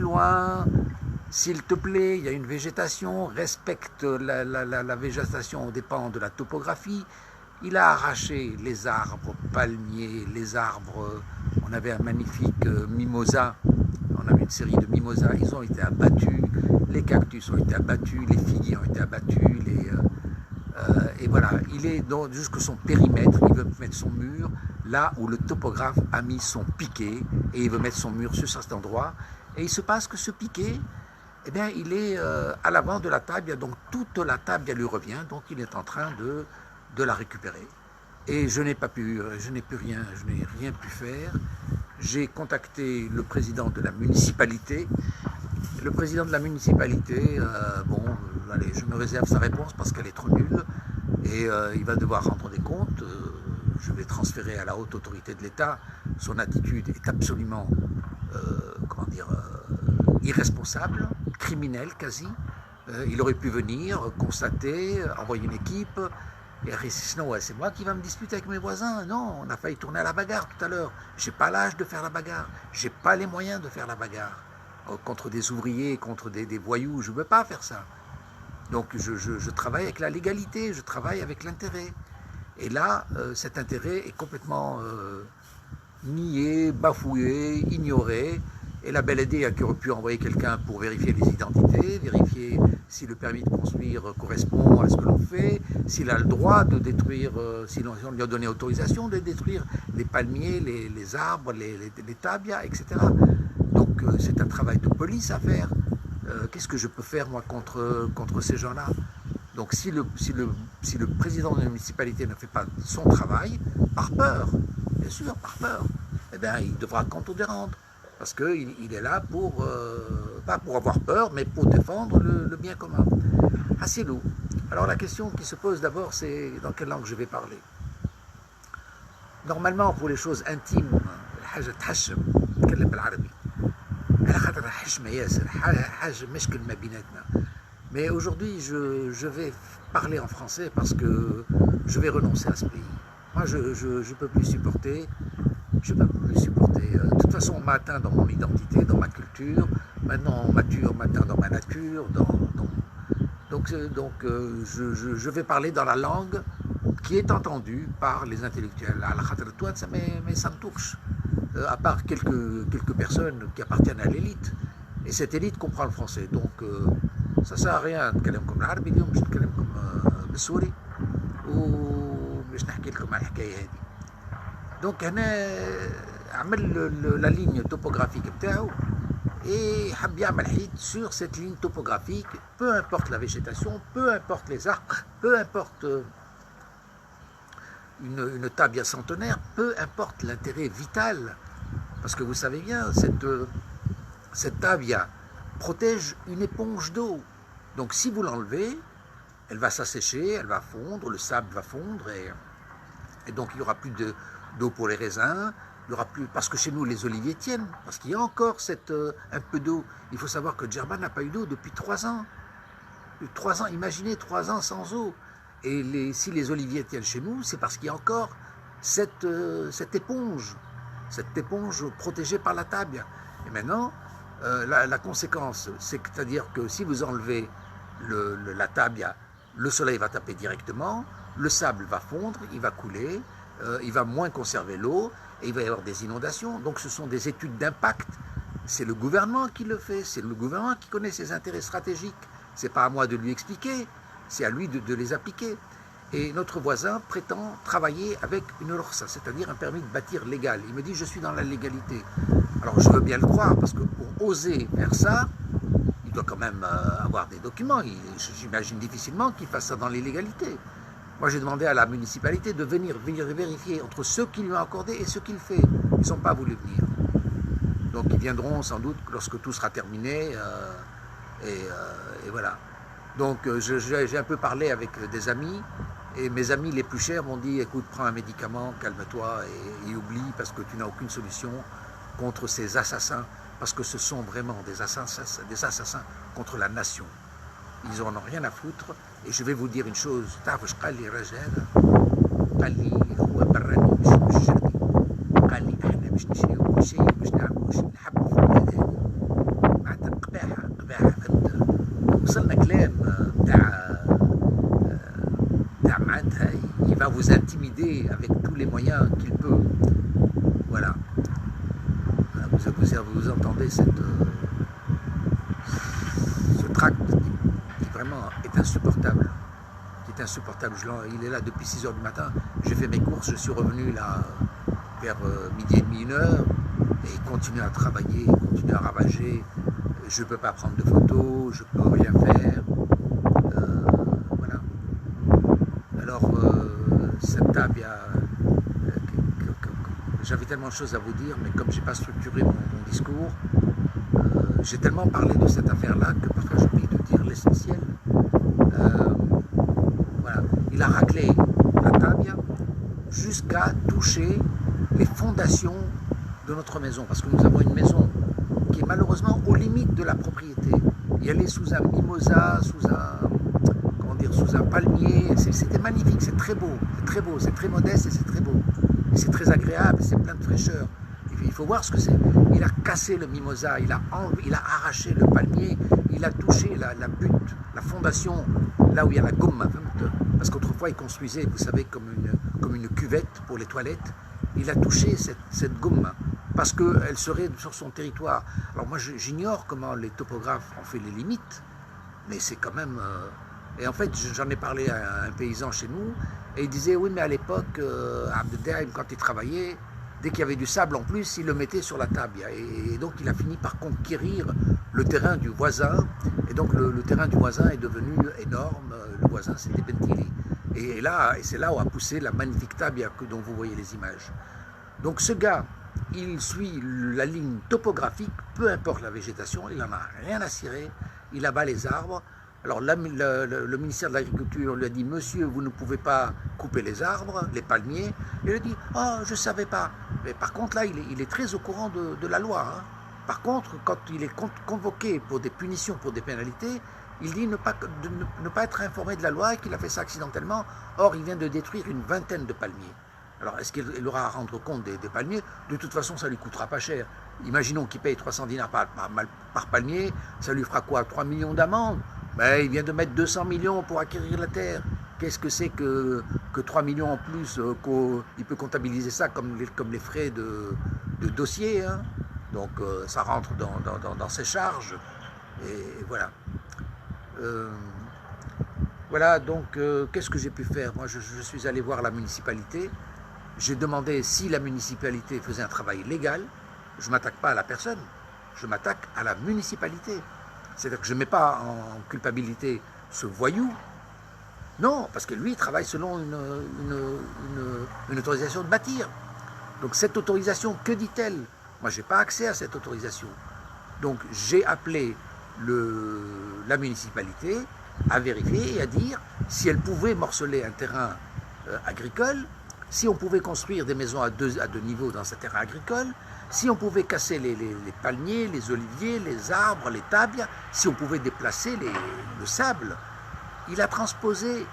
loin, s'il te plaît, il y a une végétation, respecte la végétation, dépend de la topographie. Il a arraché les arbres palmiers, les arbres, on avait un magnifique mimosa, on avait une série de mimosas, ils ont été abattus, les cactus ont été abattus, les figuiers ont été abattus, et voilà, il est jusque son périmètre, il veut mettre son mur là où le topographe a mis son piquet, et il veut mettre son mur sur cet endroit, et il se passe que ce piquet, eh bien, il est à l'avant de la table, donc toute la table lui revient, donc il est en train de la récupérer. Et je n'ai rien pu faire. J'ai contacté le président de la municipalité. Le président de la municipalité, allez, je me réserve sa réponse parce qu'elle est trop nulle. Et il va devoir rendre des comptes. Je vais transférer à la haute autorité de l'État. Son attitude est absolument, irresponsable, criminelle quasi. Il aurait pu venir, constater, envoyer une équipe. Et sinon, ouais, c'est moi qui va me disputer avec mes voisins. Non, on a failli tourner à la bagarre tout à l'heure. J'ai pas l'âge de faire la bagarre. J'ai pas les moyens de faire la bagarre. Contre des ouvriers, contre des voyous, je ne veux pas faire ça. Donc je travaille avec la légalité, je travaille avec l'intérêt. Et là, cet intérêt est complètement nié, bafoué, ignoré. Et la belle idée qui aurait pu envoyer quelqu'un pour vérifier les identités, vérifier si le permis de construire correspond à ce que l'on fait, s'il a le droit de détruire, si on lui a donné autorisation de détruire les palmiers, les arbres, les tabias, etc. Donc c'est un travail de police à faire. Qu'est-ce que je peux faire moi contre ces gens-là? Donc si le président de la municipalité ne fait pas son travail, par peur, bien sûr, par peur, eh bien il devra compte des rendre. Parce qu'il est là pas pour avoir peur, mais pour défendre le bien commun. Assez lourd. Alors la question qui se pose d'abord, c'est dans quelle langue je vais parler. Normalement, pour les choses intimes, mais aujourd'hui, je vais parler en français parce que je vais renoncer à ce pays. Moi, je ne peux plus supporter. Je ne peux plus supporter. De toute façon, on m'a atteint dans mon identité, dans ma culture. Maintenant, on m'atteint dans ma nature. Donc, je vais parler dans la langue qui est entendue par les intellectuels. Mais ça me touche. À part quelques personnes qui appartiennent à l'élite. Et cette élite comprend le français. Donc, ça ne sert à rien de parler comme l'arabe. اليوم باش نتكلمكم بالسوري وباش نحكي لكم على الحكايه هذه. Donc هنا عمل la ligne topographique بتاعه et حب يعمل حيط sur cette ligne topographique, peu importe la végétation, peu importe les arbres, peu importe une tabia centenaire, peu importe l'intérêt vital, parce que vous savez bien, cette tabia protège une éponge d'eau. Donc si vous l'enlevez, elle va s'assécher, elle va fondre, le sable va fondre, et donc il n'y aura plus d'eau pour les raisins, il y aura plus, parce que chez nous les oliviers tiennent, parce qu'il y a encore un peu d'eau. Il faut savoir que Djerba n'a pas eu d'eau depuis 3 ans. 3 ans, imaginez 3 ans sans eau. Et si les oliviers tiennent chez nous, c'est parce qu'il y a encore cette éponge protégée par la tabia. Et maintenant, la conséquence, c'est-à-dire que si vous enlevez la tabia, le soleil va taper directement, le sable va fondre, il va couler, il va moins conserver l'eau, et il va y avoir des inondations. Donc ce sont des études d'impact. C'est le gouvernement qui le fait, c'est le gouvernement qui connaît ses intérêts stratégiques. C'est pas à moi de lui expliquer, c'est à lui de les appliquer. Et notre voisin prétend travailler avec une rukhsa, c'est-à-dire un permis de bâtir légal. Il me dit, je suis dans la légalité. Alors je veux bien le croire, parce que pour oser faire ça, il doit quand même avoir des documents. J'imagine difficilement qu'il fasse ça dans l'illégalité. Moi j'ai demandé à la municipalité de venir vérifier entre ceux qui lui ont accordé et ceux qu'il fait. Ils n'ont pas voulu venir. Donc ils viendront sans doute lorsque tout sera terminé. Et voilà. Donc j'ai un peu parlé avec des amis, et mes amis les plus chers m'ont dit, écoute, prends un médicament, calme-toi et oublie, parce que tu n'as aucune solution contre ces assassins, parce que ce sont vraiment des assassins contre la nation. Ils n'en ont rien à foutre, et je vais vous dire une chose, وصلنا كلام معناتها il va vous intimider avec tous les moyens qu'il peut. Voilà. Vous entendez ce tract qui vraiment est insupportable. Qui est insupportable. Il est là depuis 6 h du matin. J'ai fait mes courses, je suis revenu là vers midi et demi, 1 h, et il continue à travailler, il continue à ravager. Je ne peux pas prendre de photos, je ne peux rien faire. Voilà. Alors, cette table, j'avais tellement de choses à vous dire, mais comme je n'ai pas structuré mon discours, j'ai tellement parlé de cette affaire-là que parfois j'oublie de dire l'essentiel. Voilà. Il a raclé la table jusqu'à toucher les fondations de notre maison, parce que nous avons une maison qui est malheureusement aux limites de la propriété. Et elle est sous un mimosa, sous un palmier. C'était magnifique, c'est très beau, c'est très modeste et c'est très beau. Et c'est très agréable, c'est plein de fraîcheur. Il faut voir ce que c'est. Il a cassé le mimosa, il a arraché le palmier, il a touché la butte, la fondation, là où il y a la gomme. Parce qu'autrefois, il construisait, vous savez, comme une cuvette pour les toilettes. Il a touché cette gomme, parce qu'elle serait sur son territoire. Alors moi, j'ignore comment les topographes ont fait les limites, mais c'est quand même... Et en fait, j'en ai parlé à un paysan chez nous, et il disait, oui, mais à l'époque, Abdeldaïm, quand il travaillait, dès qu'il y avait du sable en plus, il le mettait sur la table. Et donc, il a fini par conquérir le terrain du voisin. Et donc, le terrain du voisin est devenu énorme. Le voisin, c'était Bentili. Et c'est là où a poussé la magnifique tabia dont vous voyez les images. Donc, ce gars, il suit la ligne topographique, peu importe la végétation, il n'en a rien à cirer. Il abat les arbres. Alors le ministère de l'Agriculture lui a dit « Monsieur, vous ne pouvez pas couper les arbres, les palmiers ». Il a dit « Oh, je ne savais pas ». Mais par contre, là, il est très au courant de la loi. Hein. Par contre, quand il est convoqué pour des punitions, pour des pénalités, il dit ne pas être informé de la loi et qu'il a fait ça accidentellement. Or, il vient de détruire une vingtaine de palmiers. Alors, est-ce qu'il aura à rendre compte des palmiers? De toute façon, ça ne lui coûtera pas cher. Imaginons qu'il paye 300 dinars par palmier, ça lui fera quoi? 3 millions d'amendes? Ben, il vient de mettre 200 millions pour acquérir la terre. Qu'est-ce que c'est que 3 millions en plus? Il peut comptabiliser ça comme les frais de dossier. Hein. Donc ça rentre dans ses charges. Et voilà. Voilà, donc qu'est-ce que j'ai pu faire? Moi, je suis allé voir la municipalité. J'ai demandé si la municipalité faisait un travail légal. Je ne m'attaque pas à la personne, je m'attaque à la municipalité. C'est-à-dire que je ne mets pas en culpabilité ce voyou. Non, parce que lui, il travaille selon une autorisation de bâtir. Donc cette autorisation, que dit-elle? Moi, je n'ai pas accès à cette autorisation. Donc j'ai appelé la municipalité à vérifier et à dire si elle pouvait morceler un terrain agricole, si on pouvait construire des maisons à deux niveaux dans ce terrain agricole, si on pouvait casser les palmiers, les oliviers, les arbres, les tabias, si on pouvait déplacer le sable. Il a transposé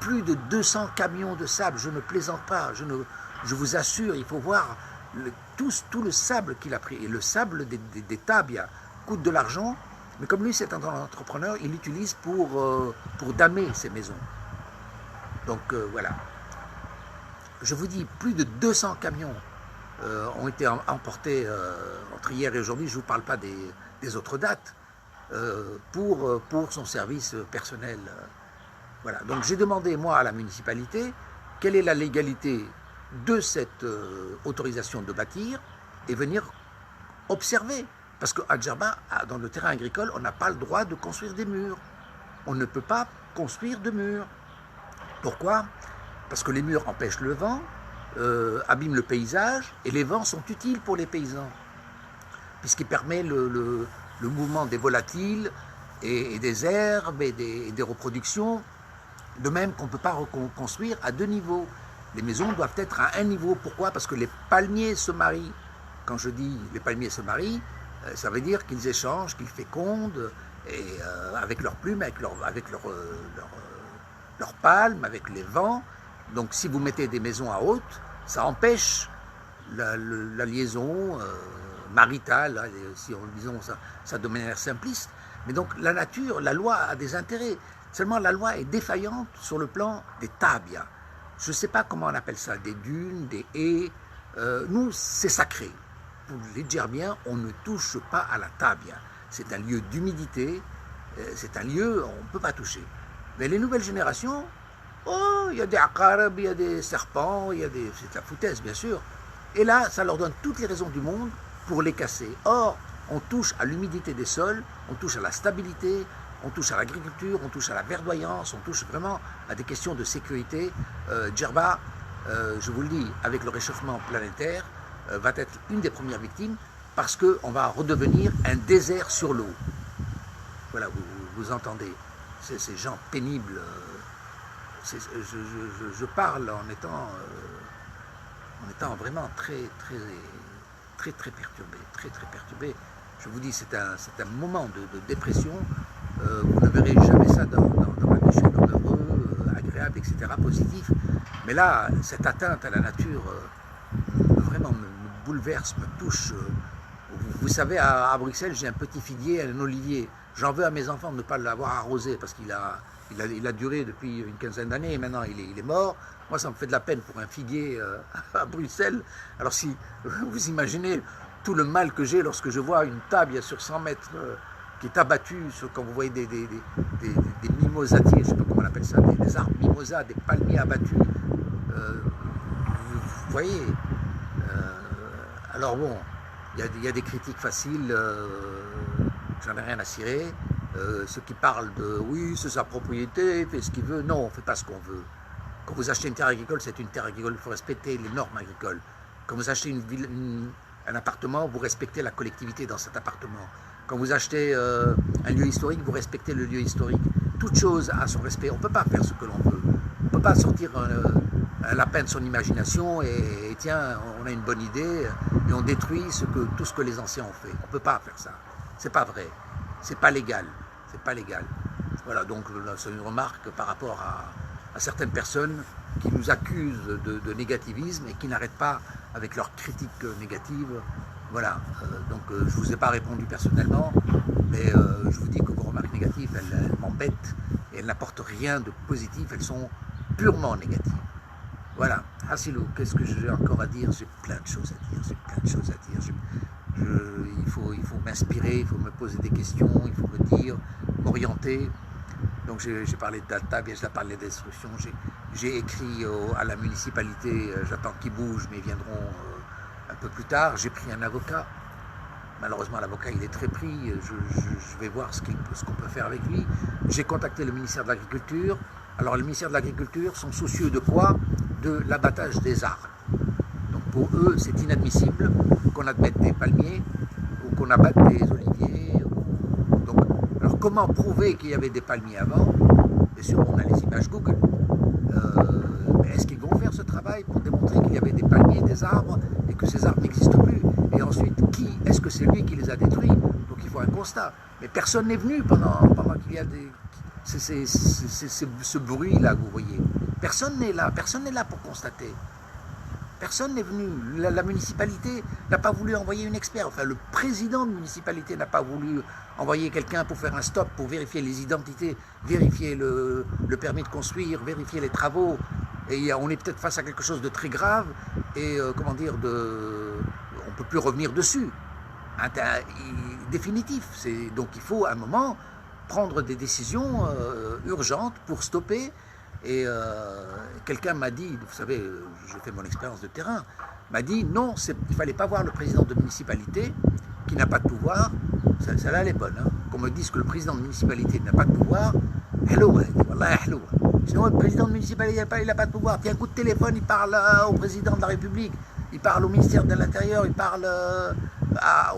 plus de 200 camions de sable, je ne plaisante pas, je vous assure, il faut voir tout le sable qu'il a pris. Et le sable des tabias coûte de l'argent, mais comme lui c'est un entrepreneur, il l'utilise pour damer ses maisons. Donc voilà. Je vous dis, plus de 200 camions ont été emportés entre hier et aujourd'hui, je ne vous parle pas des autres dates, pour son service personnel. Voilà. Donc j'ai demandé, moi, à la municipalité, quelle est la légalité de cette autorisation de bâtir et venir observer. Parce qu'à Djerba, dans le terrain agricole, on n'a pas le droit de construire des murs. On ne peut pas construire de murs. Pourquoi? Parce que les murs empêchent le vent, abîment le paysage, et les vents sont utiles pour les paysans, puisqu'ils permettent le mouvement des volatiles et des herbes et des reproductions, de même qu'on ne peut pas reconstruire à 2 niveaux. Les maisons doivent être à 1 niveau. Pourquoi? Parce que les palmiers se marient. Quand je dis les palmiers se marient, ça veut dire qu'ils échangent, qu'ils fécondent, et, avec leurs plumes, avec leurs palmes, avec les vents. Donc si vous mettez des maisons à haute, ça empêche la liaison maritale, si on disons ça de manière simpliste. Mais donc la nature, la loi a des intérêts. Seulement la loi est défaillante sur le plan des tabias. Je ne sais pas comment on appelle ça, des dunes, des haies. Nous, c'est sacré. Pour les Djerbiens, on ne touche pas à la tabia. C'est un lieu d'humidité, c'est un lieu on ne peut pas toucher. Mais les nouvelles générations, oh, il y a des aqarab, il y a des serpents, il y a des... c'est la foutaise, bien sûr. Et là, ça leur donne toutes les raisons du monde pour les casser. Or, on touche à l'humidité des sols, on touche à la stabilité, on touche à l'agriculture, on touche à la verdoyance, on touche vraiment à des questions de sécurité. Djerba, je vous le dis, avec le réchauffement planétaire, va être une des premières victimes parce qu'on va redevenir un désert sur l'eau. Voilà, vous entendez, ces gens pénibles. Je parle en étant vraiment très perturbé. Je vous dis, c'est un moment de dépression. Vous ne verrez jamais ça dans ma vie. Je suis un homme heureux, agréable, etc., positif. Mais là, cette atteinte à la nature vraiment me bouleverse, me touche. Vous savez, à Bruxelles, j'ai un petit figuier, un olivier. J'en veux à mes enfants de ne pas l'avoir arrosé parce qu'il a duré depuis une quinzaine d'années et maintenant il est mort. Moi, ça me fait de la peine pour un figuier à Bruxelles. Alors si vous imaginez tout le mal que j'ai lorsque je vois une table sur 100 mètres qui est abattue, quand vous voyez des mimosatiers, je ne sais pas comment on appelle ça, des arbres mimosas, des palmiers abattus. Vous voyez. Alors bon, il y a des critiques faciles, j'en ai rien à cirer. Ceux qui parlent de oui, c'est sa propriété, il fait ce qu'il veut. Non, on ne fait pas ce qu'on veut. Quand vous achetez une terre agricole, c'est une terre agricole, il faut respecter les normes agricoles. Quand vous achetez un appartement, vous respectez la collectivité dans cet appartement. Quand vous achetez un lieu historique, vous respectez le lieu historique. Toute chose a son respect. On ne peut pas faire ce que l'on veut. On ne peut pas sortir un lapin de son imagination et tiens, on a une bonne idée et on détruit tout ce que les anciens ont fait. On ne peut pas faire ça. C'est pas vrai. C'est pas légal. C'est pas légal. Voilà, donc c'est une remarque par rapport à certaines personnes qui nous accusent de négativisme et qui n'arrêtent pas avec leurs critiques négatives. Voilà, donc je ne vous ai pas répondu personnellement, mais je vous dis que vos remarques négatives, elles m'embêtent et elles n'apportent rien de positif, elles sont purement négatives. Voilà, Hassilou, qu'est-ce que j'ai encore à dire? J'ai plein de choses à dire, il faut m'inspirer, il faut me poser des questions, il faut me dire, m'orienter. Donc j'ai parlé de data, bien j'ai parlé de destruction, j'ai écrit à la municipalité, j'attends qu'ils bougent, mais ils viendront un peu plus tard. J'ai pris un avocat, malheureusement l'avocat il est très pris, je vais voir ce qu'on peut faire avec lui. J'ai contacté le ministère de l'Agriculture. Alors le ministère de l'Agriculture sont soucieux de quoi? De l'abattage des arbres. Donc pour eux c'est inadmissible qu'on admette des palmiers ou qu'on abatte des oliviers. Donc, alors comment prouver qu'il y avait des palmiers avant? Bien sûr on a les images Google. Mais est-ce qu'ils vont faire ce travail pour démontrer qu'il y avait des palmiers, des arbres et que ces arbres n'existent plus? Et ensuite, est-ce que c'est lui qui les a détruits? Donc il faut un constat. Mais personne n'est venu pendant qu'il y a ce bruit-là que vous voyez. Personne n'est là pour constater. Personne n'est venu. La municipalité n'a pas voulu envoyer une expert. Enfin, le président de municipalité n'a pas voulu envoyer quelqu'un pour faire un stop, pour vérifier les identités, vérifier le permis de construire, vérifier les travaux. Et on est peut-être face à quelque chose de très grave et, comment dire, on ne peut plus revenir dessus. Définitif. Donc il faut à un moment prendre des décisions urgentes pour stopper. Et quelqu'un m'a dit, vous savez, j'ai fait mon expérience de terrain, m'a dit non, il ne fallait pas voir le président de municipalité qui n'a pas de pouvoir. Celle-là, elle est bonne. Hein. Qu'on me dise que le président de municipalité n'a pas de pouvoir, sinon le président de municipalité il n'a pas de pouvoir. Tiens, un coup de téléphone, il parle au président de la République, il parle au ministère de l'Intérieur, il parle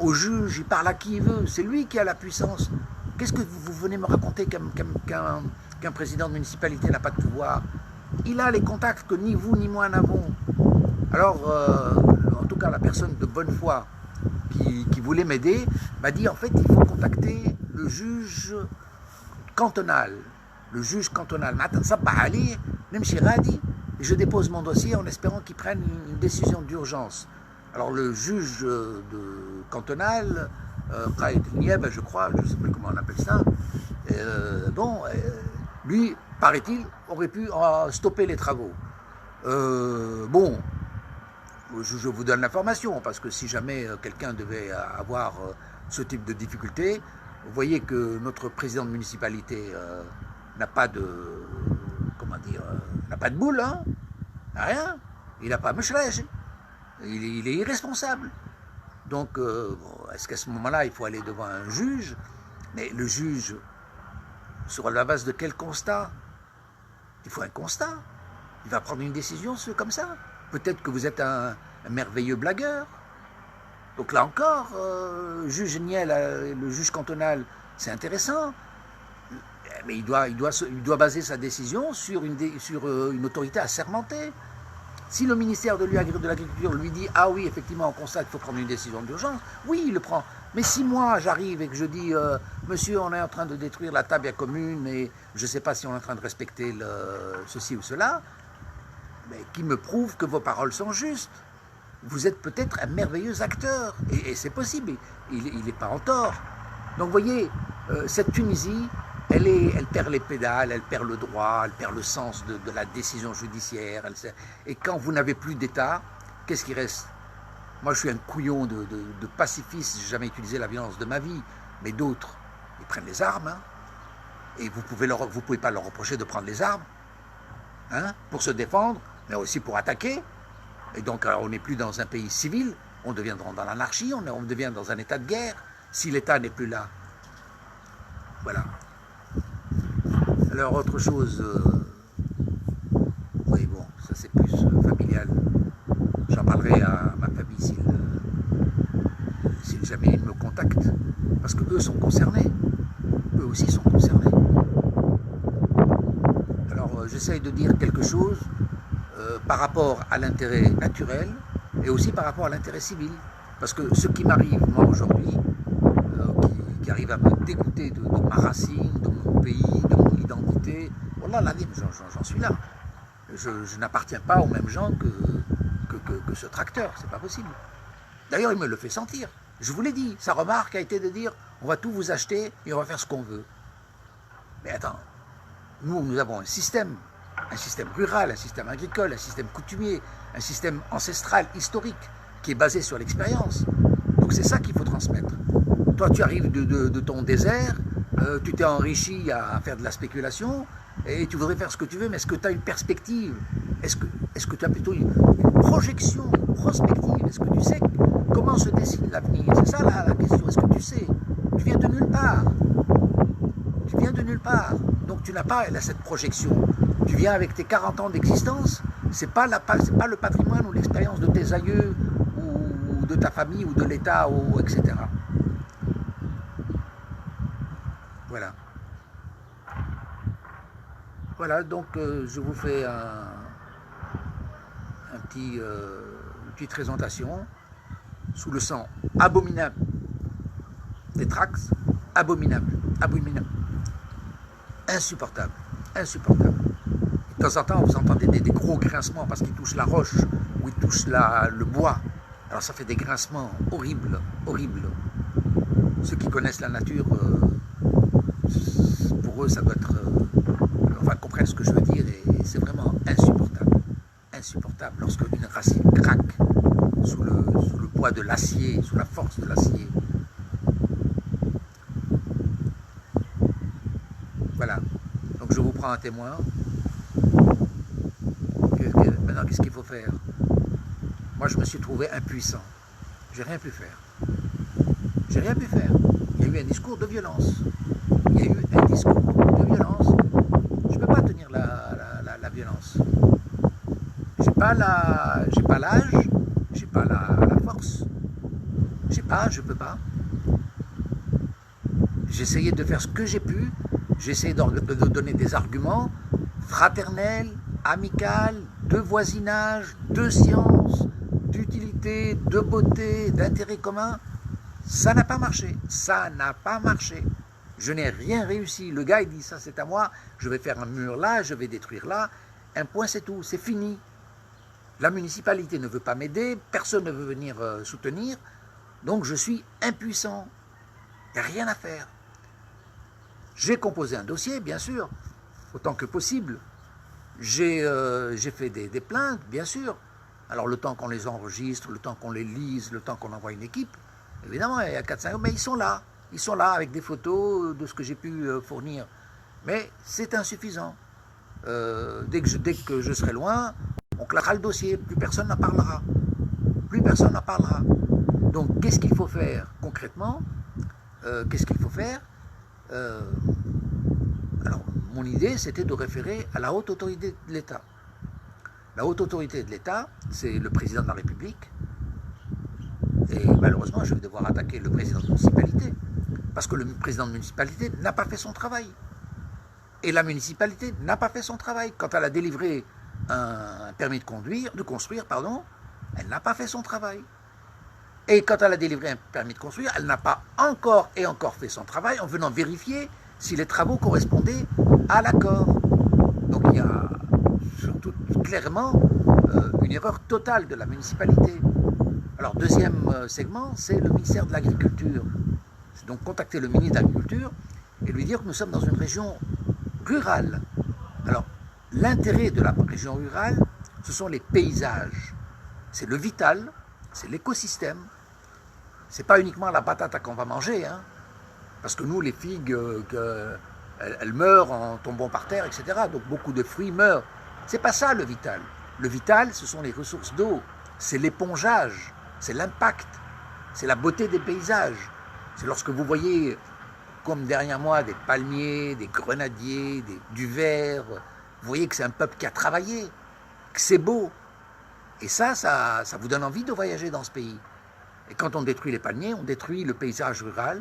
au juge, il parle à qui il veut. C'est lui qui a la puissance. Qu'est-ce que vous venez me raconter qu'un président de municipalité n'a pas de pouvoir? Il a les contacts que ni vous ni moi n'avons. Alors, en tout cas, la personne de bonne foi qui voulait m'aider m'a dit en fait il faut contacter le juge cantonal. Le juge cantonal. Et je dépose mon dossier en espérant qu'il prenne une décision d'urgence. Alors le juge cantonal Khalid Nieb, je crois, je ne sais plus comment on appelle ça. Lui, paraît-il, aurait pu stopper les travaux. Bon, je vous donne l'information, parce que si jamais quelqu'un devait avoir ce type de difficulté, vous voyez que notre président de municipalité n'a pas de, comment dire, n'a pas de boule, hein, rien, il n'a pas mechlège, il est irresponsable. Donc, est-ce qu'à ce moment-là, il faut aller devant un juge? Mais le juge, sur la base de quel constat? Il faut un constat. Il va prendre une décision comme ça. Peut-être que vous êtes un merveilleux blagueur. Donc là encore, juge Niel, le juge cantonal, c'est intéressant. Mais il doit baser sa décision sur une autorité assermentée. Si le ministère de l'Agriculture lui dit « Ah oui, effectivement, on constate qu'il faut prendre une décision d'urgence », oui, il le prend. Mais si moi, j'arrive et que je dis « Monsieur, on est en train de détruire la tabia commune et je ne sais pas si on est en train de respecter ceci ou cela », mais qui me prouve que vos paroles sont justes. Vous êtes peut-être un merveilleux acteur, et c'est possible, il n'est pas en tort. Donc vous voyez, cette Tunisie, elle perd les pédales, elle perd le droit, elle perd le sens de la décision judiciaire. Et quand vous n'avez plus d'État, qu'est-ce qui reste? Moi, je suis un couillon de pacifiste, je n'ai jamais utilisé la violence de ma vie, mais d'autres, ils prennent les armes, hein, et vous pouvez pas leur reprocher de prendre les armes, hein, pour se défendre, mais aussi pour attaquer. Et donc, on n'est plus dans un pays civil, on devient dans l'anarchie, on devient dans un état de guerre, si l'État n'est plus là. Voilà. Alors, autre chose, oui, bon, ça c'est plus familial. J'en parlerai à ma famille s'ils jamais ils me contactent, parce qu'eux sont concernés. Eux aussi sont concernés. Alors, j'essaye de dire quelque chose par rapport à l'intérêt naturel et aussi par rapport à l'intérêt civil. Parce que ce qui m'arrive, moi, aujourd'hui, qui arrive à me dégoûter de ma racine, de mon pays, de mon identité, voilà, j'en suis là. Je n'appartiens pas aux mêmes gens que ce tracteur, c'est pas possible. D'ailleurs, il me le fait sentir. Je vous l'ai dit, sa remarque a été de dire on va tout vous acheter et on va faire ce qu'on veut. Mais attends, nous avons un système rural, un système agricole, un système coutumier, un système ancestral, historique, qui est basé sur l'expérience. Donc c'est ça qu'il faut transmettre. Toi, tu arrives de ton désert, tu t'es enrichi à faire de la spéculation, et tu voudrais faire ce que tu veux, mais est-ce que tu as une perspective? Est-ce que tu as plutôt une projection, une prospective? Est-ce que tu sais comment se dessine l'avenir? C'est ça la question, est-ce que tu sais? Tu viens de nulle part. Tu viens de nulle part. Donc tu n'as pas cette projection. Tu viens avec tes 40 ans d'existence, c'est pas le patrimoine ou l'expérience de tes aïeux ou de ta famille ou de l'État, etc. Voilà. Voilà, donc je vous fais une petite présentation sous le sang abominable des Thrax, abominable, insupportable. De temps en temps, vous entendez des gros grincements parce qu'ils touchent la roche ou ils touchent le bois. Alors ça fait des grincements horribles. Ceux qui connaissent la nature, pour eux, ça doit être... enfin, comprennent ce que je veux dire et c'est vraiment insupportable lorsque une racine craque sous le poids de l'acier, sous la force de l'acier. Voilà. Donc je vous prends un témoin. Maintenant, qu'est-ce qu'il faut faire? Moi, je me suis trouvé impuissant. J'ai rien pu faire. Il y a eu un discours de violence. Je ne peux pas tenir la violence. J'ai pas l'âge, j'ai pas la force. Je peux pas. J'ai essayé de faire ce que j'ai pu. J'ai essayé de donner des arguments fraternels, amicaux, de voisinage, de science, d'utilité, de beauté, d'intérêt commun. Ça n'a pas marché. Je n'ai rien réussi. Le gars, il dit ça c'est à moi, je vais faire un mur là, je vais détruire là. Un point, c'est tout, c'est fini. La municipalité ne veut pas m'aider, personne ne veut venir soutenir, donc je suis impuissant. Il n'y a rien à faire. J'ai composé un dossier, bien sûr, autant que possible. J'ai fait des plaintes, bien sûr. Alors le temps qu'on les enregistre, le temps qu'on les lise, le temps qu'on envoie une équipe, évidemment, il y a 4-5 ans, mais ils sont là. Ils sont là avec des photos de ce que j'ai pu fournir. Mais c'est insuffisant. Dès que je serai loin, on claquera le dossier, plus personne n'en parlera. Plus personne n'en parlera. Donc qu'est-ce qu'il faut faire concrètement? Qu'est-ce qu'il faut faire? Alors, mon idée, c'était de référer à la haute autorité de l'État. La haute autorité de l'État, c'est le président de la République. Et malheureusement, je vais devoir attaquer le président de la municipalité. Parce que le président de la municipalité n'a pas fait son travail. Et la municipalité n'a pas fait son travail. Quand elle a délivré un permis de construire, elle n'a pas fait son travail. Et quand elle a délivré un permis de construire, elle n'a pas encore fait son travail en venant vérifier si les travaux correspondaient à l'accord. Donc il y a surtout clairement une erreur totale de la municipalité. Alors deuxième segment, c'est le ministère de l'Agriculture. C'est donc contacter le ministre de l'Agriculture et lui dire que nous sommes dans une région rurale. Alors l'intérêt de la région rurale, ce sont les paysages. C'est le vital, c'est l'écosystème. C'est pas uniquement la patate qu'on va manger, hein, parce que nous, les figues, elles meurent en tombant par terre, etc. Donc beaucoup de fruits meurent. C'est pas ça le vital. Le vital, ce sont les ressources d'eau, c'est l'épongeage, c'est l'impact, c'est la beauté des paysages. C'est lorsque vous voyez, comme derrière moi, des palmiers, des grenadiers, du verre, vous voyez que c'est un peuple qui a travaillé, que c'est beau. Et ça vous donne envie de voyager dans ce pays. Et quand on détruit les palmiers, on détruit le paysage rural.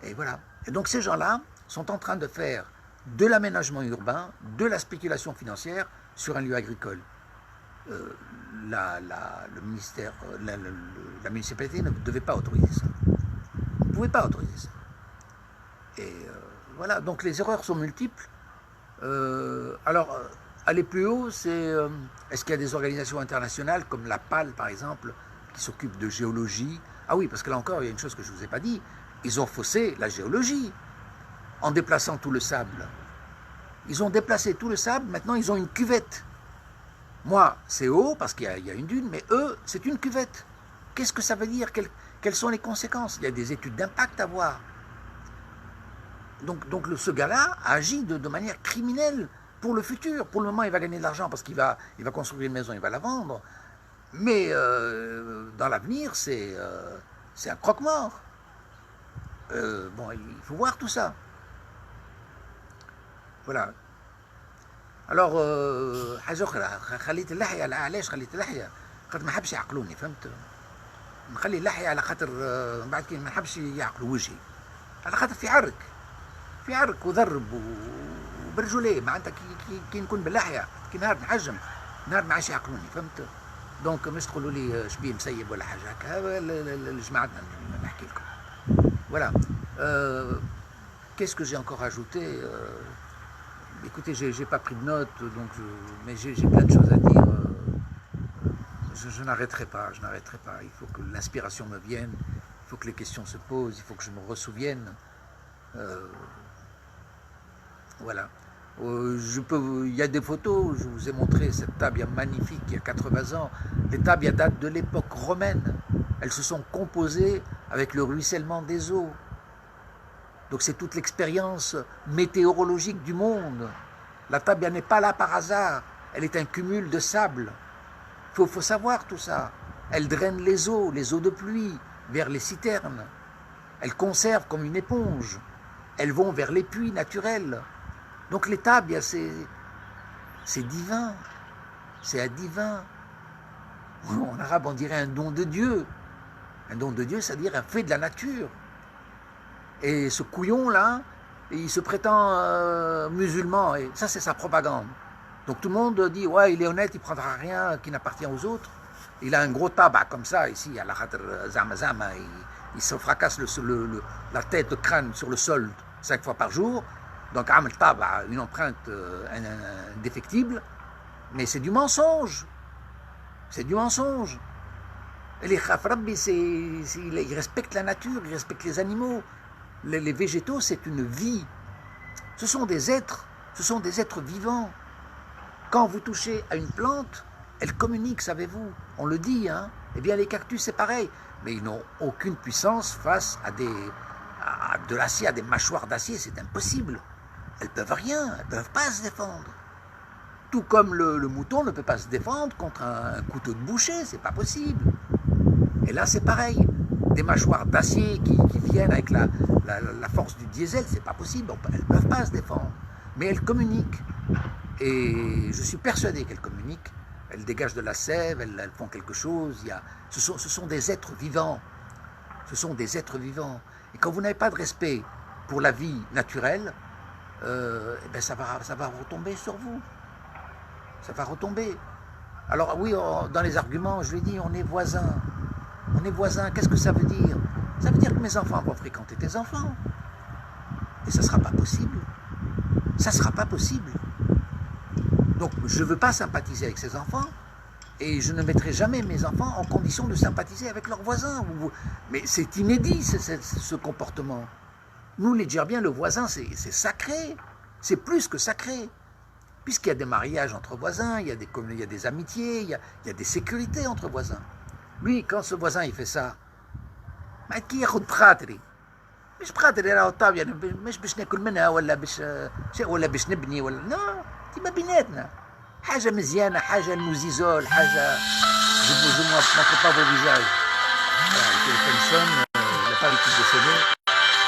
Et voilà. Et donc ces gens-là sont en train de faire de l'aménagement urbain, de la spéculation financière sur un lieu agricole. La municipalité ne devait pas autoriser ça. Vous ne pouvez pas autoriser ça. Et voilà. Donc les erreurs sont multiples. Alors, aller plus haut, c'est est-ce qu'il y a des organisations internationales comme la PAL par exemple, qui s'occupent de géologie? Ah oui, parce que là encore, il y a une chose que je ne vous ai pas dit. Ils ont faussé la géologie en déplaçant tout le sable. Ils ont déplacé tout le sable, maintenant ils ont une cuvette. Moi, c'est haut parce qu'il y a une dune, mais eux, c'est une cuvette. Qu'est-ce que ça veut dire? Quelles sont les conséquences? Il y a des études d'impact à voir. Donc ce gars-là agit de manière criminelle pour le futur. Pour le moment, il va gagner de l'argent parce qu'il va construire une maison, il va la vendre. Mais dans l'avenir, c'est un croque-mort. Bon, il faut voir tout ça. Voilà. Alors, حاجة أخرى، خليت اللحية، علاش خليت اللحية؟ خاطر ما حبش يعقلوني، فهمت؟ نخلي اللحية على خاطر بعد كي ما حبش يعقلوا وجهي. على خاطر في عرك وضرب وبرجوليه، معناتها كي نكون باللحية، كي نهار نحجم، نهار ما عادش يعقلوني، فهمت؟ دونك مش تقولوا لي شبيه مسيب ولا حاجة هكا، لجماعتنا نحكي لكم. Voilà. Qu'est-ce que j'ai encore ajouté? Écoutez, j'ai pas pris de notes, mais j'ai plein de choses à dire. Je n'arrêterai pas. Il faut que l'inspiration me vienne, il faut que les questions se posent, il faut que je me ressouvienne. Voilà. Il y a des photos, je vous ai montré cette tabia magnifique il y a 80 ans. Les tabias datent de l'époque romaine. Elles se sont composées avec le ruissellement des eaux. Donc c'est toute l'expérience météorologique du monde. La tabia n'est pas là par hasard, elle est un cumul de sable. Il faut savoir tout ça. Elle draine les eaux de pluie, vers les citernes. Elles conservent comme une éponge. Elles vont vers les puits naturels. Donc les tabias, c'est divin. C'est un divin. En arabe, on dirait un don de Dieu. Un don de Dieu, c'est-à-dire un fait de la nature. Et ce couillon-là, il se prétend musulman, et ça c'est sa propagande. Donc tout le monde dit, ouais, il est honnête, il ne prendra rien qui n'appartient aux autres. Il a un gros tabac comme ça, ici, à la khatr zama, il se fracasse la tête, le crâne sur le sol 5 fois par jour. Donc Amel tabac, une empreinte indéfectible, mais c'est du mensonge. C'est du mensonge. Et les khaf rabbi, il respecte la nature, il respecte les animaux. Les végétaux, c'est une vie. Ce sont des êtres vivants. Quand vous touchez à une plante, elle communique, savez-vous. On le dit, hein. Eh bien, les cactus, c'est pareil. Mais ils n'ont aucune puissance face à de l'acier, à des mâchoires d'acier. C'est impossible. Elles ne peuvent rien. Elles ne peuvent pas se défendre. Tout comme le mouton ne peut pas se défendre contre un couteau de boucher. C'est pas possible. Et là, c'est pareil. Des mâchoires d'acier qui viennent avec la force du diesel, c'est pas possible. Elles ne peuvent pas se défendre. Mais elles communiquent. Et je suis persuadé qu'elles communiquent. Elles dégagent de la sève, elles font quelque chose. Ce sont des êtres vivants. Ce sont des êtres vivants. Et quand vous n'avez pas de respect pour la vie naturelle, eh bien ça va retomber sur vous. Ça va retomber. Alors oui, dans les arguments, je l'ai dit, on est voisins. On est voisins, qu'est-ce que ça veut dire? Ça veut dire que mes enfants vont fréquenter tes enfants. Et ça ne sera pas possible. Ça ne sera pas possible. Donc je ne veux pas sympathiser avec ces enfants et je ne mettrai jamais mes enfants en condition de sympathiser avec leurs voisins. Mais c'est inédit ce comportement. Nous les Djerbiens, le voisin, c'est sacré. C'est plus que sacré. Puisqu'il y a des mariages entre voisins, il y a des amitiés, il y a des sécurités entre voisins. Lui, quand ce voisin il fait ça, ما كي ياخذ بخاطري مش بخاطري راه طاب يعني مش باش ناكل منها ولا باش نبني ولا لا ديما بيناتنا حاجه مزيانه حاجه نوزيزول حاجه جو مونtre pas vos visages. Voilà, le téléphone sonne, il n'a pas l'habitude de sonner.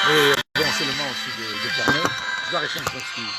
Et bon, c'est le moment aussi de fermer. Je dois répondre, excuse.